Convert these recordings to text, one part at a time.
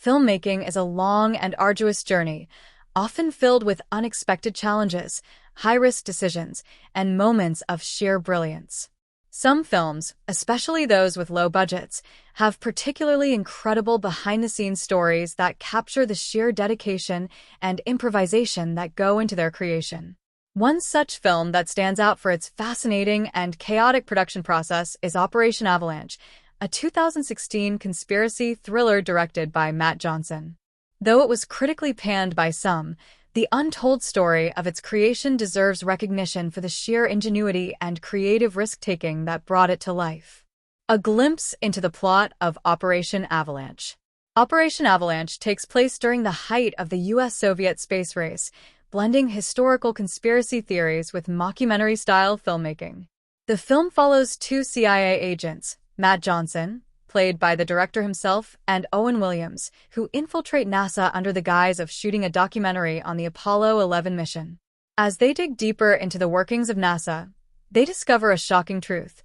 Filmmaking is a long and arduous journey, often filled with unexpected challenges, high-risk decisions, and moments of sheer brilliance. Some films, especially those with low budgets, have particularly incredible behind-the-scenes stories that capture the sheer dedication and improvisation that go into their creation. One such film that stands out for its fascinating and chaotic production process is Operation Avalanche, a 2016 conspiracy thriller directed by Matt Johnson. Though it was critically panned by some, the untold story of its creation deserves recognition for the sheer ingenuity and creative risk-taking that brought it to life. A glimpse into the plot of Operation Avalanche. Operation Avalanche takes place during the height of the US-Soviet space race, blending historical conspiracy theories with mockumentary-style filmmaking. The film follows two CIA agents, Matt Johnson, played by the director himself, and Owen Williams, who infiltrate NASA under the guise of shooting a documentary on the Apollo 11 mission. As they dig deeper into the workings of NASA, they discover a shocking truth.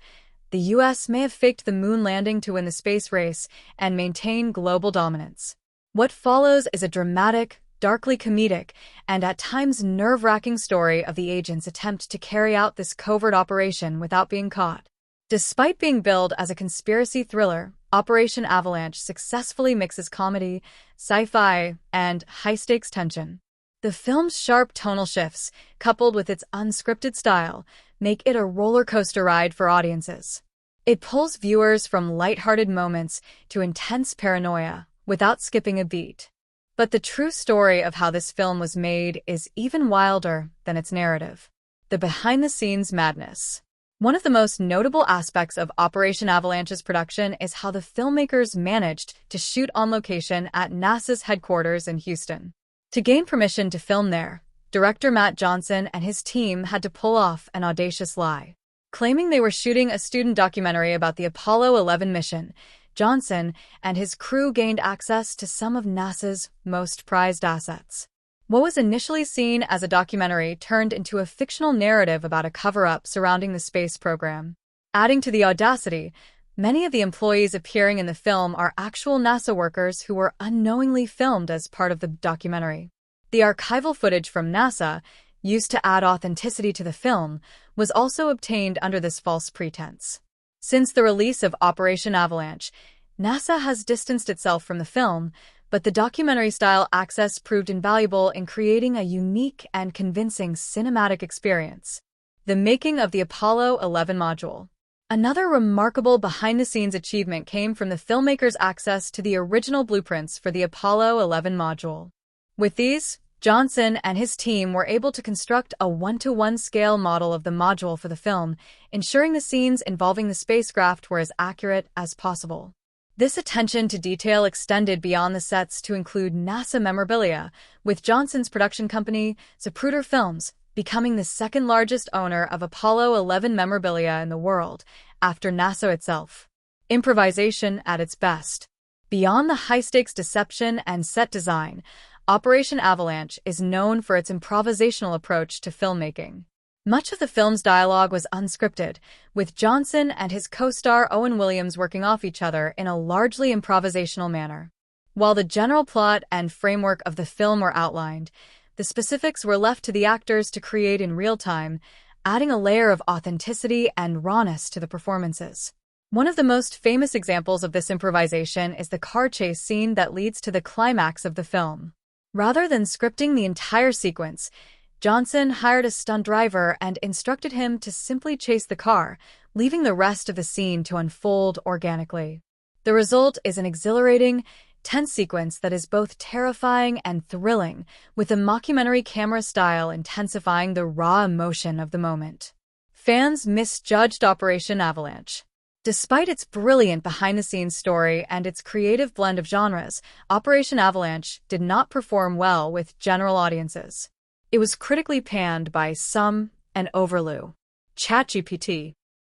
The US may have faked the moon landing to win the space race and maintain global dominance. What follows is a dramatic, darkly comedic, and at times nerve-wracking story of the agents' attempt to carry out this covert operation without being caught. Despite being billed as a conspiracy thriller, Operation Avalanche successfully mixes comedy, sci-fi, and high-stakes tension. The film's sharp tonal shifts, coupled with its unscripted style, make it a roller coaster ride for audiences. It pulls viewers from lighthearted moments to intense paranoia, without skipping a beat. But the true story of how this film was made is even wilder than its narrative. The behind-the-scenes madness. One of the most notable aspects of Operation Avalanche's production is how the filmmakers managed to shoot on location at NASA's headquarters in Houston. To gain permission to film there, director Matt Johnson and his team had to pull off an audacious lie. Claiming they were shooting a student documentary about the Apollo 11 mission, Johnson and his crew gained access to some of NASA's most prized assets. What was initially seen as a documentary turned into a fictional narrative about a cover-up surrounding the space program. Adding to the audacity, many of the employees appearing in the film are actual NASA workers who were unknowingly filmed as part of the documentary. The archival footage from NASA, used to add authenticity to the film, was also obtained under this false pretense. Since the release of Operation Avalanche, NASA has distanced itself from the film, but the documentary-style access proved invaluable in creating a unique and convincing cinematic experience. The making of the Apollo 11 module. Another remarkable behind-the-scenes achievement came from the filmmakers' access to the original blueprints for the Apollo 11 module. With these, Johnson and his team were able to construct a 1-to-1 scale model of the module for the film, ensuring the scenes involving the spacecraft were as accurate as possible. This attention to detail extended beyond the sets to include NASA memorabilia, with Johnson's production company, Zapruder Films, becoming the second-largest owner of Apollo 11 memorabilia in the world, after NASA itself. Improvisation at its best. Beyond the high-stakes deception and set design, Operation Avalanche is known for its improvisational approach to filmmaking. Much of the film's dialogue was unscripted, with Johnson and his co-star Owen Williams working off each other in a largely improvisational manner. While the general plot and framework of the film were outlined, the specifics were left to the actors to create in real time, adding a layer of authenticity and rawness to the performances. One of the most famous examples of this improvisation is the car chase scene that leads to the climax of the film. Rather than scripting the entire sequence, Johnson hired a stunt driver and instructed him to simply chase the car, leaving the rest of the scene to unfold organically. The result is an exhilarating, tense sequence that is both terrifying and thrilling, with the mockumentary camera style intensifying the raw emotion of the moment. Fans misjudged Operation Avalanche. Despite its brilliant behind-the-scenes story and its creative blend of genres, Operation Avalanche did not perform well with general audiences. It was critically panned by some and overlew. ChatGPT.